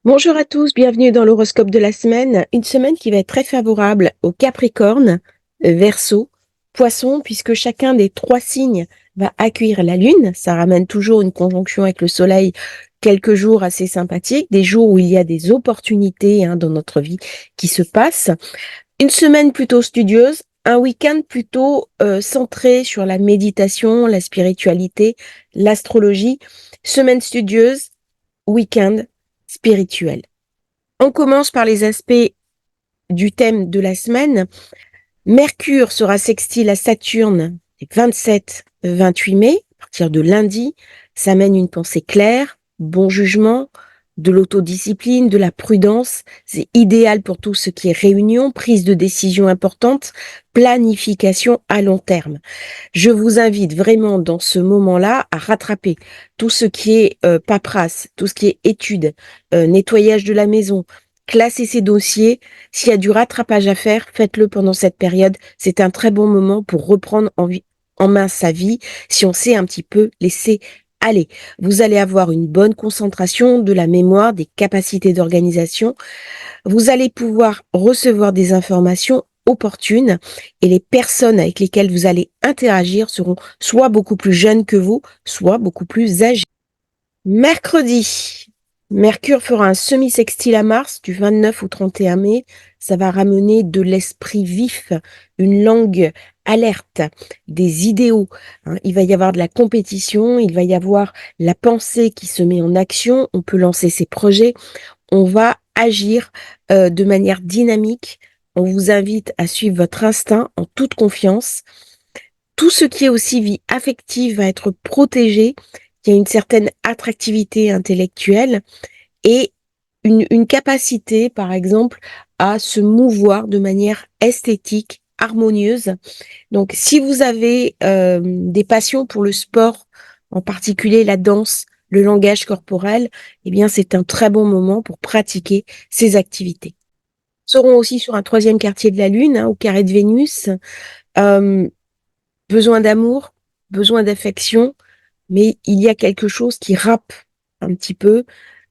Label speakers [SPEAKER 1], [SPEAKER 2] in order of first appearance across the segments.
[SPEAKER 1] Bonjour à tous, bienvenue dans l'horoscope de la semaine. Une semaine qui va être très favorable aux Capricornes, Verseau, Poissons, puisque chacun des trois signes va accueillir la Lune. Ça ramène toujours une conjonction avec le Soleil, quelques jours assez sympathiques, des jours où il y a des opportunités dans notre vie qui se passent. Une semaine plutôt studieuse, un week-end plutôt centré sur la méditation, la spiritualité, l'astrologie. Semaine studieuse, week-end spirituel. On commence par les aspects du thème de la semaine. Mercure sera sextile à Saturne les 27-28 mai, à partir de lundi. Ça mène une pensée claire, bon jugement, de l'autodiscipline, de la prudence. C'est idéal pour tout ce qui est réunion, prise de décision importante, planification à long terme. Je vous invite vraiment dans ce moment-là à rattraper tout ce qui est paperasse, tout ce qui est études, nettoyage de la maison, classer ses dossiers. S'il y a du rattrapage à faire, faites-le pendant cette période. C'est un très bon moment pour reprendre en main sa vie si on sait un petit peu laisser aller. Vous allez avoir une bonne concentration, de la mémoire, des capacités d'organisation. Vous allez pouvoir recevoir des informations opportunes et les personnes avec lesquelles vous allez interagir seront soit beaucoup plus jeunes que vous, soit beaucoup plus âgées. Mercredi, Mercure fera un semi-sextile à Mars du 29 au 31 mai. Ça va ramener de l'esprit vif, une langue alerte, des idéaux. Il va y avoir de la compétition, il va y avoir la pensée qui se met en action. On peut lancer ses projets. On va agir de manière dynamique. On vous invite à suivre votre instinct en toute confiance. Tout ce qui est aussi vie affective va être protégé. Il y a une certaine attractivité intellectuelle et une capacité, par exemple, à se mouvoir de manière esthétique, harmonieuse. Donc, si vous avez des passions pour le sport, en particulier la danse, le langage corporel, eh bien, c'est un très bon moment pour pratiquer ces activités. Nous serons aussi sur un troisième quartier de la Lune, au carré de Vénus. Euh, Besoin d'amour, besoin d'affection, mais il y a quelque chose qui râpe un petit peu,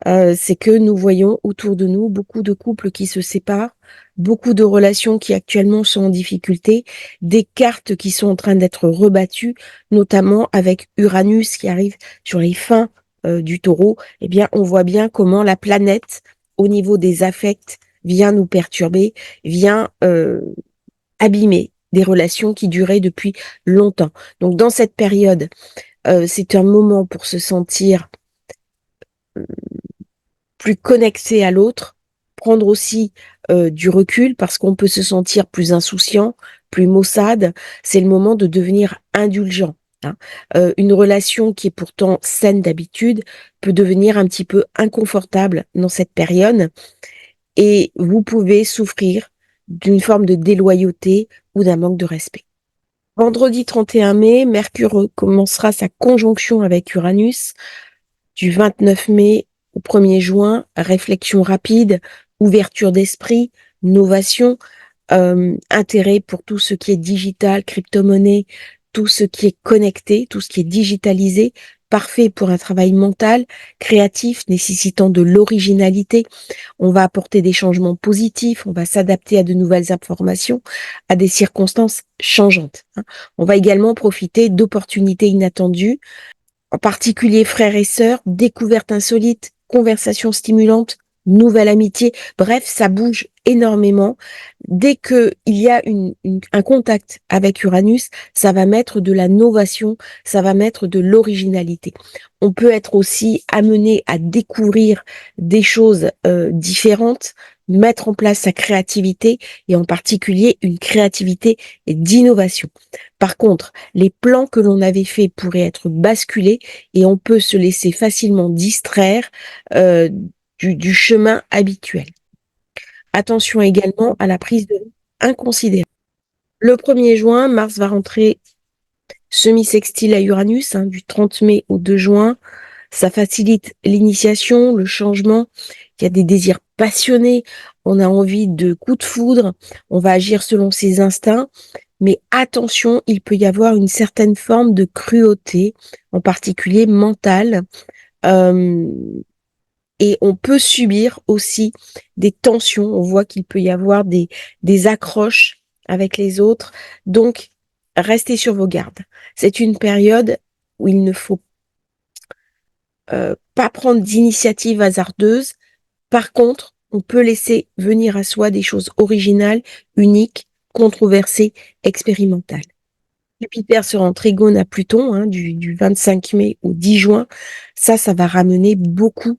[SPEAKER 1] c'est que nous voyons autour de nous beaucoup de couples qui se séparent, beaucoup de relations qui actuellement sont en difficulté, des cartes qui sont en train d'être rebattues, notamment avec Uranus qui arrive sur les fins du Taureau. Eh bien, on voit bien comment la planète, au niveau des affects, vient nous perturber, vient abîmer des relations qui duraient depuis longtemps. Donc, dans cette période, c'est un moment pour se sentir plus connecté à l'autre, prendre aussi du recul parce qu'on peut se sentir plus insouciant, plus maussade. C'est le moment de devenir indulgent. Une relation qui est pourtant saine d'habitude peut devenir un petit peu inconfortable dans cette période et vous pouvez souffrir d'une forme de déloyauté ou d'un manque de respect. Vendredi 31 mai, Mercure commencera sa conjonction avec Uranus. Du 29 mai au 1er juin, réflexion rapide, ouverture d'esprit, novation, intérêt pour tout ce qui est digital, crypto-monnaie, tout ce qui est connecté, tout ce qui est digitalisé, parfait pour un travail mental, créatif, nécessitant de l'originalité. On va apporter des changements positifs, on va s'adapter à de nouvelles informations, à des circonstances changeantes. On va également profiter d'opportunités inattendues, en particulier frères et sœurs, découvertes insolites, conversations stimulantes, nouvelle amitié. Bref, ça bouge énormément. Dès que il y a un contact avec Uranus, ça va mettre de la novation, ça va mettre de l'originalité. On peut être aussi amené à découvrir des choses différentes, mettre en place sa créativité et en particulier une créativité d'innovation. Par contre, les plans que l'on avait faits pourraient être basculés et on peut se laisser facilement distraire euh, du chemin habituel. Attention également à la prise de risque inconsidérée. Le 1er juin, Mars va rentrer semi-sextile à Uranus, du 30 mai au 2 juin. Ça facilite l'initiation, le changement. Il y a des désirs passionnés. On a envie de coups de foudre. On va agir selon ses instincts. Mais attention, il peut y avoir une certaine forme de cruauté, en particulier mentale. Euh, et on peut subir aussi des tensions. On voit qu'il peut y avoir des accroches avec les autres. Donc, restez sur vos gardes. C'est une période où il ne faut pas prendre d'initiatives hasardeuses. Par contre, on peut laisser venir à soi des choses originales, uniques, controversées, expérimentales. Jupiter sera en trigone à Pluton, du 25 mai au 10 juin. Ça va ramener beaucoup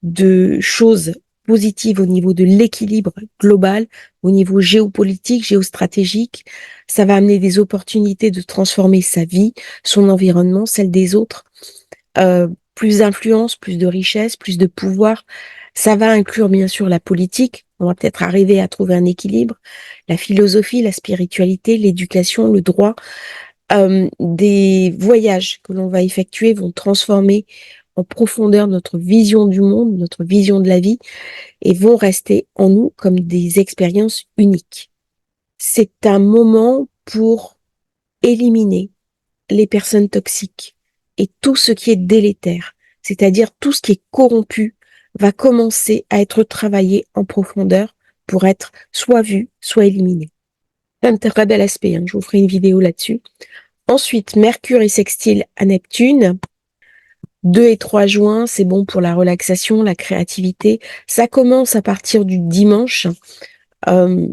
[SPEAKER 1] de choses positives au niveau de l'équilibre global, au niveau géopolitique, géostratégique. Ça va amener des opportunités de transformer sa vie, son environnement, celle des autres. Plus d'influence, plus de richesse, plus de pouvoir. Ça va inclure bien sûr la politique. On va peut-être arriver à trouver un équilibre. La philosophie, la spiritualité, l'éducation, le droit. Des voyages que l'on va effectuer vont transformer en profondeur notre vision du monde, notre vision de la vie, et vont rester en nous comme des expériences uniques. C'est un moment pour éliminer les personnes toxiques et tout ce qui est délétère, c'est-à-dire tout ce qui est corrompu va commencer à être travaillé en profondeur pour être soit vu, soit éliminé. C'est un très bel aspect, je vous ferai une vidéo là-dessus. Ensuite, Mercure est sextile à Neptune. 2 et 3 juin, c'est bon pour la relaxation, la créativité. Ça commence à partir du dimanche. Euh,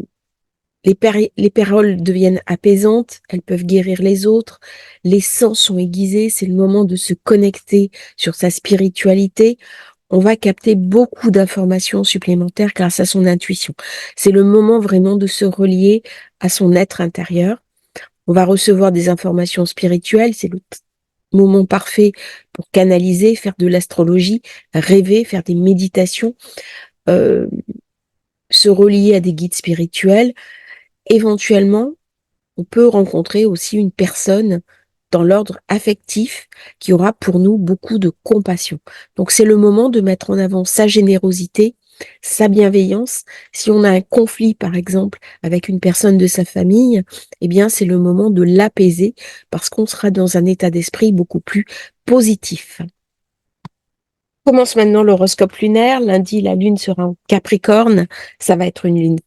[SPEAKER 1] les paroles deviennent apaisantes, elles peuvent guérir les autres. Les sens sont aiguisés, c'est le moment de se connecter sur sa spiritualité. On va capter beaucoup d'informations supplémentaires grâce à son intuition. C'est le moment vraiment de se relier à son être intérieur. On va recevoir des informations spirituelles, c'est le moment parfait pour canaliser, faire de l'astrologie, rêver, faire des méditations, euh, se relier à des guides spirituels. Éventuellement, on peut rencontrer aussi une personne dans l'ordre affectif qui aura pour nous beaucoup de compassion. Donc c'est le moment de mettre en avant sa générosité, sa bienveillance. Si on a un conflit, par exemple, avec une personne de sa famille, eh bien c'est le moment de l'apaiser parce qu'on sera dans un état d'esprit beaucoup plus positif. On commence maintenant l'horoscope lunaire. Lundi, la lune sera en Capricorne. Ça va être une lune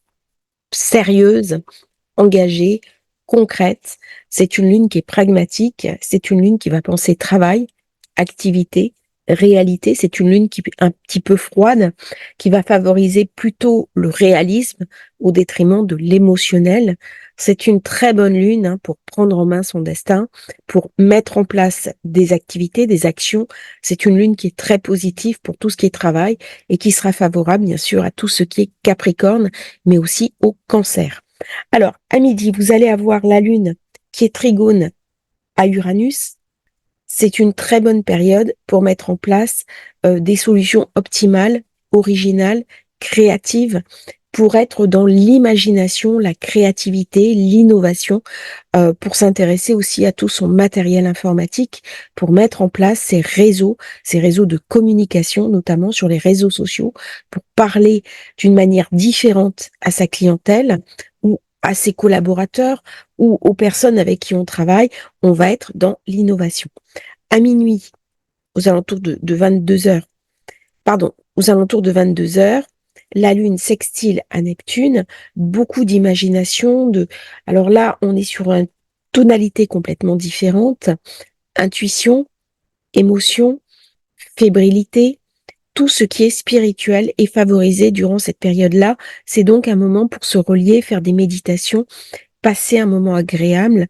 [SPEAKER 1] sérieuse, engagée, concrète. C'est une lune qui est pragmatique. C'est une lune qui va penser travail, activité, réalité. C'est une lune qui est un petit peu froide, qui va favoriser plutôt le réalisme au détriment de l'émotionnel. C'est une très bonne lune pour prendre en main son destin, pour mettre en place des activités, des actions. C'est une lune qui est très positive pour tout ce qui est travail et qui sera favorable, bien sûr, à tout ce qui est Capricorne, mais aussi au Cancer. Alors, à midi, vous allez avoir la Lune qui est trigone à Uranus. C'est une très bonne période pour mettre en place des solutions optimales, originales, créatives, pour être dans l'imagination, la créativité, l'innovation, pour s'intéresser aussi à tout son matériel informatique, pour mettre en place ces réseaux de communication, notamment sur les réseaux sociaux, pour parler d'une manière différente à sa clientèle ou à ses collaborateurs ou aux personnes avec qui on travaille. On va être dans l'innovation. À minuit, aux alentours de 22 heures, aux alentours de 22 heures, la Lune sextile à Neptune, beaucoup d'imagination. Alors là, on est sur une tonalité complètement différente. Intuition, émotion, fébrilité, tout ce qui est spirituel est favorisé durant cette période-là. C'est donc un moment pour se relier, faire des méditations, passer un moment agréable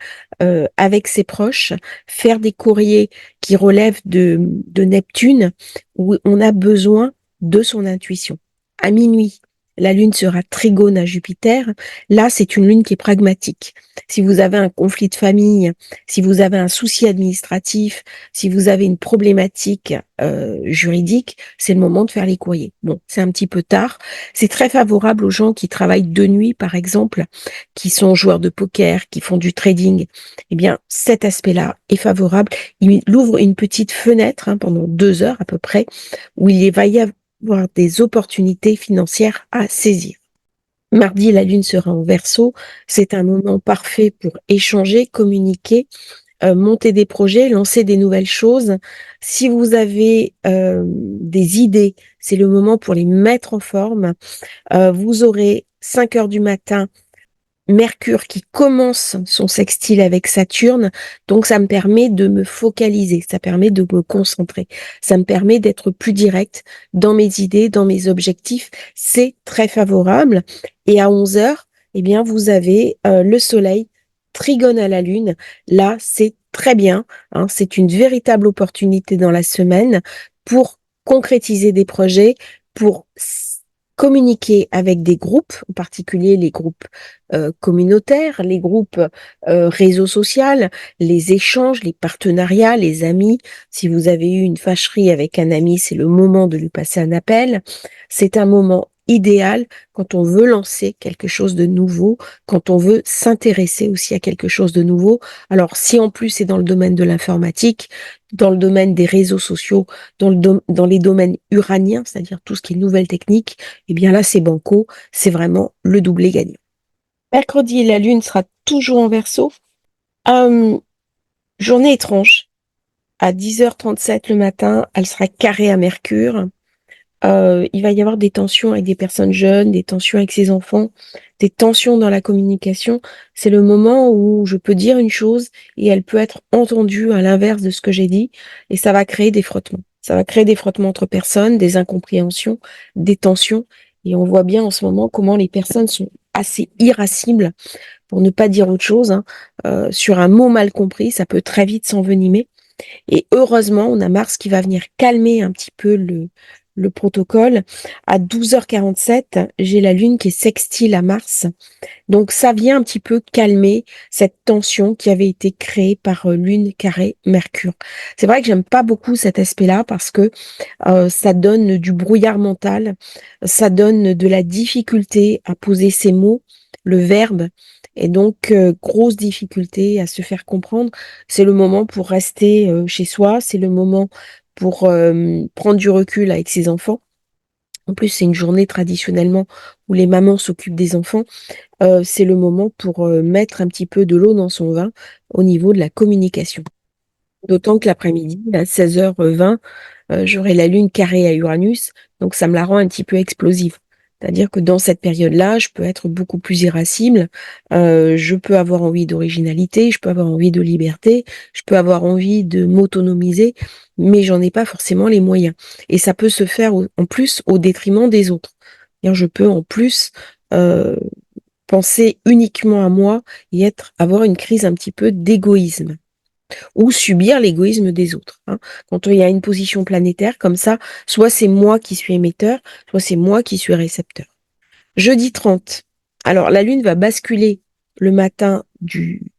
[SPEAKER 1] avec ses proches, faire des courriers qui relèvent de Neptune, où on a besoin de son intuition. À minuit, la Lune sera trigone à Jupiter. Là, c'est une Lune qui est pragmatique. Si vous avez un conflit de famille, si vous avez un souci administratif, si vous avez une problématique juridique, c'est le moment de faire les courriers. Bon, c'est un petit peu tard. C'est très favorable aux gens qui travaillent de nuit, par exemple, qui sont joueurs de poker, qui font du trading. Eh bien, cet aspect-là est favorable. Il ouvre une petite fenêtre pendant 2 heures à peu près, où il va y avoir des opportunités financières à saisir. Mardi, la Lune sera en Verseau. C'est un moment parfait pour échanger, communiquer, monter des projets, lancer des nouvelles choses. Si vous avez des idées, c'est le moment pour les mettre en forme. Vous aurez 5 heures du matin Mercure qui commence son sextile avec Saturne, donc ça me permet de me focaliser, ça permet de me concentrer, ça me permet d'être plus direct dans mes idées, dans mes objectifs. C'est très favorable. Et à 11 heures, eh bien, vous avez le Soleil trigone à la Lune. Là, c'est très bien, hein, c'est une véritable opportunité dans la semaine pour concrétiser des projets, pour communiquer avec des groupes, en particulier les groupes communautaires, les groupes réseaux sociaux, les échanges, les partenariats, les amis. Si vous avez eu une fâcherie avec un ami, c'est le moment de lui passer un appel. C'est un moment idéal quand on veut lancer quelque chose de nouveau, quand on veut s'intéresser aussi à quelque chose de nouveau. Alors, si en plus c'est dans le domaine de l'informatique, dans le domaine des réseaux sociaux, dans les domaines uraniens, c'est-à-dire tout ce qui est nouvelles techniques, eh bien là, c'est banco, c'est vraiment le doublé gagnant. Mercredi, la Lune sera toujours en Verseau. Journée étrange. À 10h37 le matin, elle sera carrée à Mercure. Il va y avoir des tensions avec des personnes jeunes, des tensions avec ses enfants, des tensions dans la communication. C'est le moment où je peux dire une chose et elle peut être entendue à l'inverse de ce que j'ai dit et ça va créer des frottements. Ça va créer des frottements entre personnes, des incompréhensions, des tensions et on voit bien en ce moment comment les personnes sont assez irascibles, pour ne pas dire autre chose, hein. Sur un mot mal compris, ça peut très vite s'envenimer. Et heureusement, on a Mars qui va venir calmer un petit peu le protocole. À 12h47, j'ai la Lune qui est sextile à Mars. Donc ça vient un petit peu calmer cette tension qui avait été créée par Lune carré Mercure. C'est vrai que j'aime pas beaucoup cet aspect-là parce que ça donne du brouillard mental, ça donne de la difficulté à poser ses mots, le verbe, et donc grosse difficulté à se faire comprendre. C'est le moment pour rester chez soi, c'est le moment pour prendre du recul avec ses enfants. En plus, c'est une journée traditionnellement où les mamans s'occupent des enfants. C'est le moment pour mettre un petit peu de l'eau dans son vin au niveau de la communication. D'autant que l'après-midi, à 16h20, j'aurai la Lune carrée à Uranus, donc ça me la rend un petit peu explosive. C'est-à-dire que dans cette période-là, je peux être beaucoup plus irascible, je peux avoir envie d'originalité, je peux avoir envie de liberté, je peux avoir envie de m'autonomiser, mais j'en ai pas forcément les moyens. Et ça peut se faire en plus au détriment des autres. C'est-à-dire, je peux en plus euh, penser uniquement à moi et avoir une crise un petit peu d'égoïsme ou subir l'égoïsme des autres, hein. Quand il y a une position planétaire comme ça, soit c'est moi qui suis émetteur, soit c'est moi qui suis récepteur. Jeudi 30. Alors, la Lune va basculer le matin du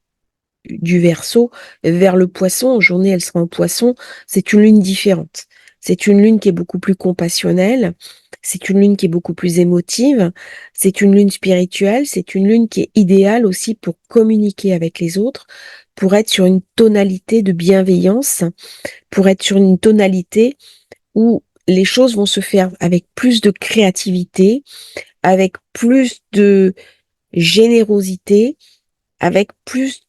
[SPEAKER 1] Verseau vers le Poisson. En journée, elle sera en Poisson. C'est une lune différente. C'est une lune qui est beaucoup plus compassionnelle. C'est une lune qui est beaucoup plus émotive. C'est une lune spirituelle. C'est une lune qui est idéale aussi pour communiquer avec les autres, pour être sur une tonalité de bienveillance, pour être sur une tonalité où les choses vont se faire avec plus de créativité, avec plus de générosité, avec plus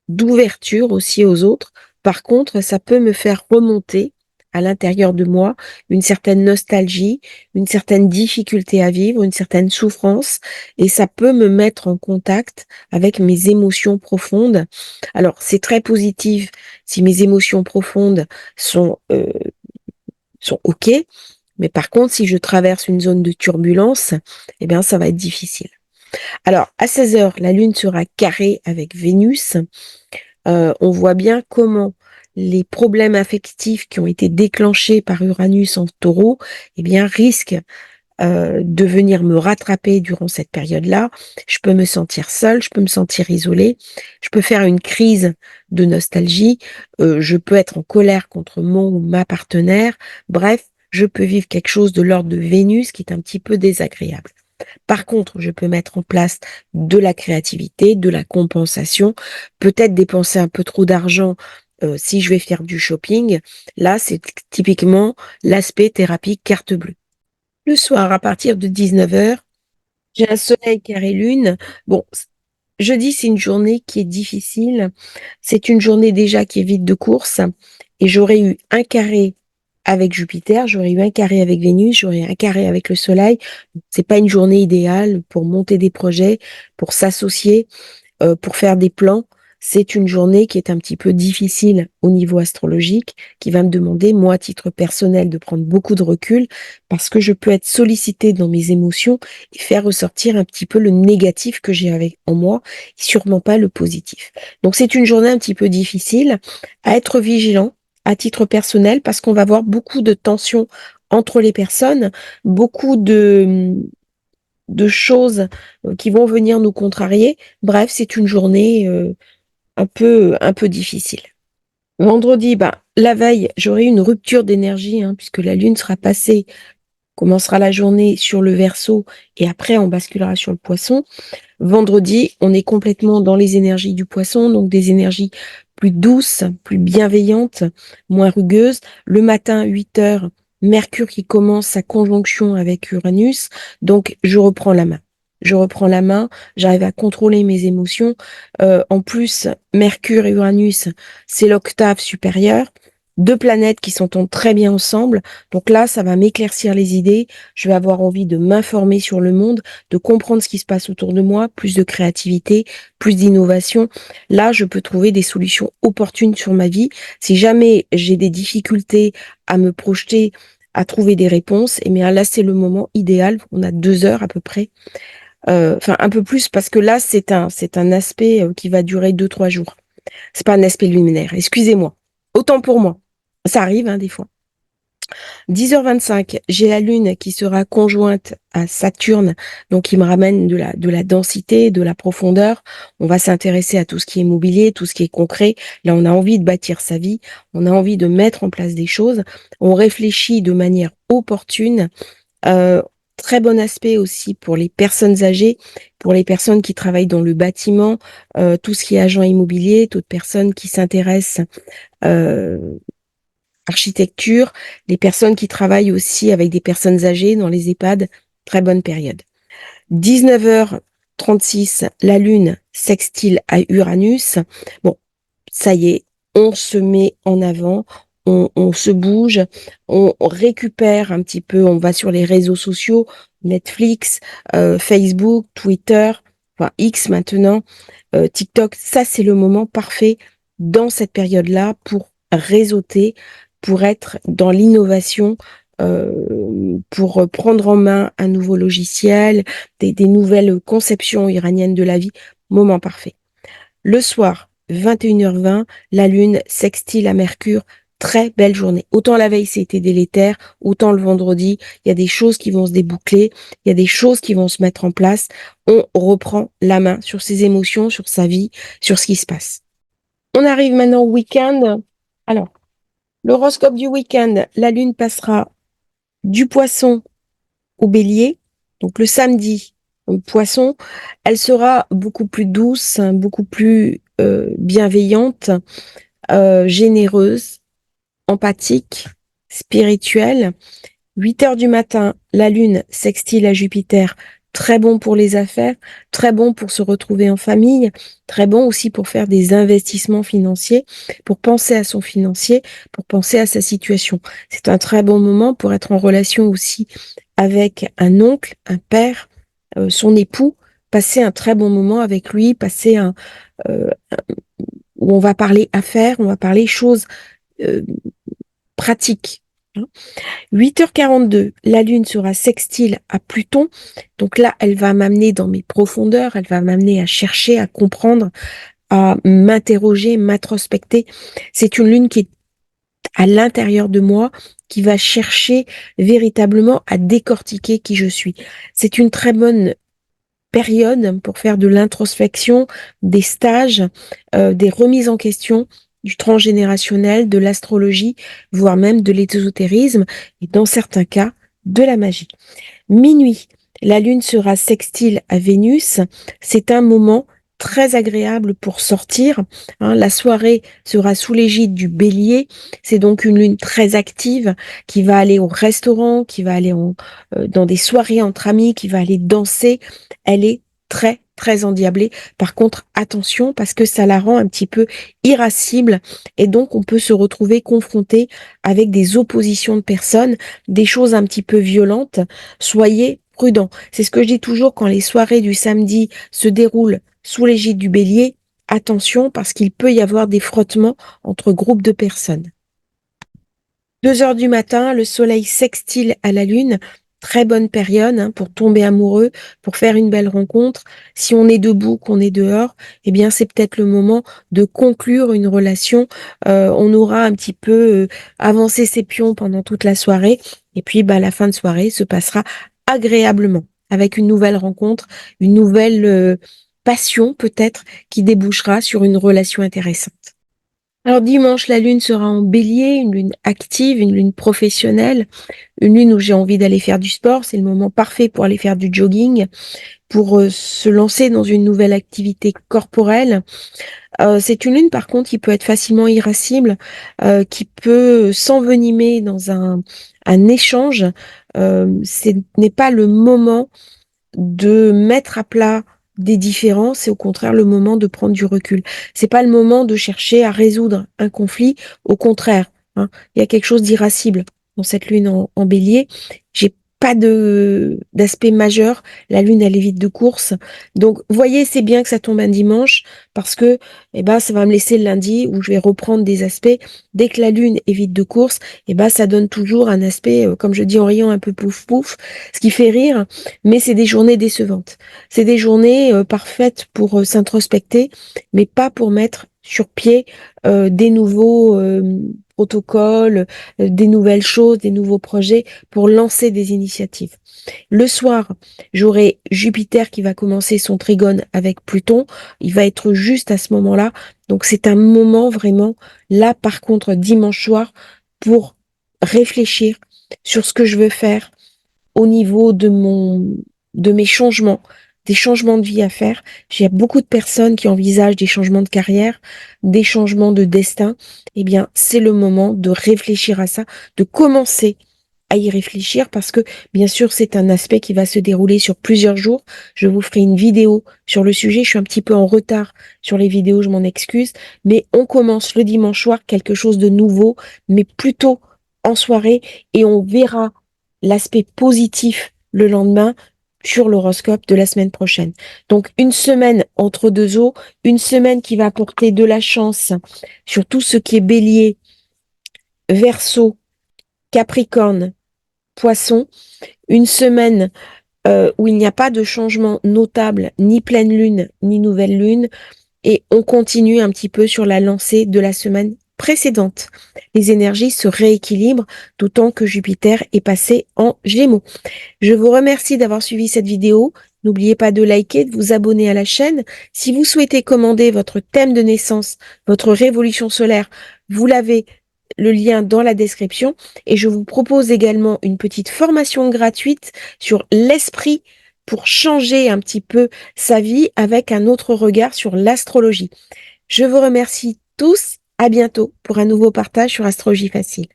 [SPEAKER 1] d'ouverture aussi aux autres. Par contre, ça peut me faire remonter à l'intérieur de moi une certaine nostalgie, une certaine difficulté à vivre, une certaine souffrance, et ça peut me mettre en contact avec mes émotions profondes. Alors, c'est très positif si mes émotions profondes sont OK, mais par contre, si je traverse une zone de turbulence, eh bien, ça va être difficile. Alors, à 16 heures, la Lune sera carrée avec Vénus. On voit bien comment les problèmes affectifs qui ont été déclenchés par Uranus en taureau, eh bien, risquent de venir me rattraper durant cette période-là. Je peux me sentir seule, je peux me sentir isolée, je peux faire une crise de nostalgie, je peux être en colère contre mon ou ma partenaire. Bref, je peux vivre quelque chose de l'ordre de Vénus qui est un petit peu désagréable. Par contre, je peux mettre en place de la créativité, de la compensation, peut-être dépenser un peu trop d'argent si je vais faire du shopping. Là, c'est typiquement l'aspect thérapie carte bleue. Le soir, à partir de 19h, j'ai un soleil carré lune. Bon, Jeudi, c'est une journée qui est difficile. C'est une journée déjà qui est vide de courses. Et j'aurais eu un carré avec Jupiter, j'aurais eu un carré avec Vénus, j'aurais eu un carré avec le Soleil. C'est pas une journée idéale pour monter des projets, pour s'associer, pour faire des plans. C'est une journée qui est un petit peu difficile au niveau astrologique, qui va me demander, moi, à titre personnel, de prendre beaucoup de recul, parce que je peux être sollicitée dans mes émotions et faire ressortir un petit peu le négatif que j'ai avec en moi, et sûrement pas le positif. Donc c'est une journée un petit peu difficile, à être vigilant à titre personnel, parce qu'on va avoir beaucoup de tensions entre les personnes, beaucoup de choses qui vont venir nous contrarier. Bref, c'est une journée un peu difficile. Vendredi, bah, la veille, j'aurai une rupture d'énergie, hein, puisque la Lune sera passée, commencera la journée sur le Verseau, et après on basculera sur le Poisson. Vendredi, on est complètement dans les énergies du Poisson, donc des énergies plus douces, plus bienveillantes, moins rugueuses. Le matin, 8 heures, Mercure qui commence sa conjonction avec Uranus, donc je reprends la main. Je reprends la main, j'arrive à contrôler mes émotions. En plus, Mercure et Uranus, c'est l'octave supérieure. Deux planètes qui s'entendent très bien ensemble. Donc là, ça va m'éclaircir les idées. Je vais avoir envie de m'informer sur le monde, de comprendre ce qui se passe autour de moi, plus de créativité, plus d'innovation. Là, je peux trouver des solutions opportunes sur ma vie. Si jamais j'ai des difficultés à me projeter, à trouver des réponses, et bien là, c'est le moment idéal. On a 2 heures à peu près. Enfin, un peu plus, parce que là, c'est un aspect qui va durer 2, 3 jours. C'est pas un aspect luminaire. Excusez-moi. Autant pour moi. Ça arrive, hein, des fois. 10h25, j'ai la Lune qui sera conjointe à Saturne, donc qui me ramène de la densité, de la profondeur. On va s'intéresser à tout ce qui est immobilier, tout ce qui est concret. Là, on a envie de bâtir sa vie, on a envie de mettre en place des choses. On réfléchit de manière opportune. Euh, Très bon aspect aussi pour les personnes âgées, pour les personnes qui travaillent dans le bâtiment, tout ce qui est agent immobilier, toute personne qui s'intéresse euh, architecture, les personnes qui travaillent aussi avec des personnes âgées dans les EHPAD, très bonne période. 19h36, la Lune sextile à Uranus. Bon, ça y est, on se met en avant, on se bouge, on récupère un petit peu, on va sur les réseaux sociaux, Netflix, Facebook, Twitter, enfin X maintenant, TikTok. Ça, c'est le moment parfait dans cette période-là pour réseauter, pour être dans l'innovation, pour prendre en main un nouveau logiciel, des nouvelles conceptions iraniennes de la vie. Moment parfait. Le soir, 21h20, la Lune sextile à Mercure. Très belle journée. Autant la veille, c'était délétère, autant le vendredi, il y a des choses qui vont se déboucler, il y a des choses qui vont se mettre en place. On reprend la main sur ses émotions, sur sa vie, sur ce qui se passe. On arrive maintenant au week-end. Alors, l'horoscope du week-end, la Lune passera du Poisson au Bélier. Donc le samedi, Poisson, elle sera beaucoup plus douce, beaucoup plus bienveillante, généreuse, empathique, spirituelle. 8 heures du matin, la Lune sextile à Jupiter, très bon pour les affaires, très bon pour se retrouver en famille, très bon aussi pour faire des investissements financiers, pour penser à son financier, pour penser à sa situation. C'est un très bon moment pour être en relation aussi avec un oncle, un père, son époux, passer un très bon moment avec lui, passer euh, où on va parler affaires, on va parler choses euh, pratiques. 8h42, la Lune sera sextile à Pluton. Donc là, elle va m'amener dans mes profondeurs, elle va m'amener à chercher, à comprendre, à m'interroger, m'introspecter. C'est une Lune qui est à l'intérieur de moi, qui va chercher véritablement à décortiquer qui je suis. C'est une très bonne période pour faire de l'introspection, des stages, des remises en question, du transgénérationnel, de l'astrologie, voire même de l'ésotérisme, et dans certains cas, de la magie. Minuit, la Lune sera sextile à Vénus. C'est un moment très agréable pour sortir. La soirée sera sous l'égide du Bélier. C'est donc une Lune très active qui va aller au restaurant, qui va aller dans des soirées entre amis, qui va aller danser. Elle est très très endiablée. Par contre, attention, parce que ça la rend un petit peu irascible et donc on peut se retrouver confronté avec des oppositions de personnes, des choses un petit peu violentes. Soyez prudents. C'est ce que je dis toujours quand les soirées du samedi se déroulent sous l'égide du Bélier. Attention, parce qu'il peut y avoir des frottements entre groupes de personnes. 2 heures du matin, le soleil sextile à la lune. Très bonne période pour tomber amoureux, pour faire une belle rencontre. Si on est debout, qu'on est dehors, eh bien c'est peut-être le moment de conclure une relation. On aura un petit peu avancé ses pions pendant toute la soirée. Et puis la fin de soirée se passera agréablement avec une nouvelle rencontre, une nouvelle passion peut-être qui débouchera sur une relation intéressante. Alors dimanche, la lune sera en bélier, une lune active, une lune professionnelle, une lune où j'ai envie d'aller faire du sport. C'est le moment parfait pour aller faire du jogging, pour se lancer dans une nouvelle activité corporelle. C'est une lune par contre qui peut être facilement irascible, qui peut s'envenimer dans un échange. Ce n'est pas le moment de mettre à plat des différences, c'est au contraire le moment de prendre du recul. C'est pas le moment de chercher à résoudre un conflit, au contraire. Il y a quelque chose d'irascible dans cette lune en bélier. J'ai pas d'aspect majeur. La lune, elle est vite de course. Donc, voyez, c'est bien que ça tombe un dimanche parce que, ça va me laisser le lundi où je vais reprendre des aspects. Dès que la lune est vite de course, ça donne toujours un aspect, comme je dis en riant, un peu pouf pouf, ce qui fait rire, mais c'est des journées décevantes. C'est des journées parfaites pour s'introspecter, mais pas pour mettre sur pied des nouveaux protocoles, des nouvelles choses, des nouveaux projets pour lancer des initiatives. Le soir, j'aurai Jupiter qui va commencer son trigone avec Pluton. Il va être juste à ce moment-là. Donc c'est un moment vraiment, là par contre, dimanche soir, pour réfléchir sur ce que je veux faire au niveau de mes changements, des changements de vie à faire. Il y a beaucoup de personnes qui envisagent des changements de carrière, des changements de destin. Eh bien, c'est le moment de réfléchir à ça, de commencer à y réfléchir parce que, bien sûr, c'est un aspect qui va se dérouler sur plusieurs jours. Je vous ferai une vidéo sur le sujet. Je suis un petit peu en retard sur les vidéos, je m'en excuse. Mais on commence le dimanche soir quelque chose de nouveau, mais plutôt en soirée et on verra l'aspect positif le lendemain sur l'horoscope de la semaine prochaine. Donc, une semaine entre deux eaux, une semaine qui va apporter de la chance sur tout ce qui est bélier, verseau, capricorne, poisson, une semaine où il n'y a pas de changement notable, ni pleine lune, ni nouvelle lune, et on continue un petit peu sur la lancée de la semaine précédente. Les énergies se rééquilibrent, d'autant que Jupiter est passé en Gémeaux. Je vous remercie d'avoir suivi cette vidéo. N'oubliez pas de liker, de vous abonner à la chaîne. Si vous souhaitez commander votre thème de naissance, votre révolution solaire, vous l'avez le lien dans la description. Et je vous propose également une petite formation gratuite sur l'esprit pour changer un petit peu sa vie avec un autre regard sur l'astrologie. Je vous remercie tous. À bientôt pour un nouveau partage sur Astrologie Facile.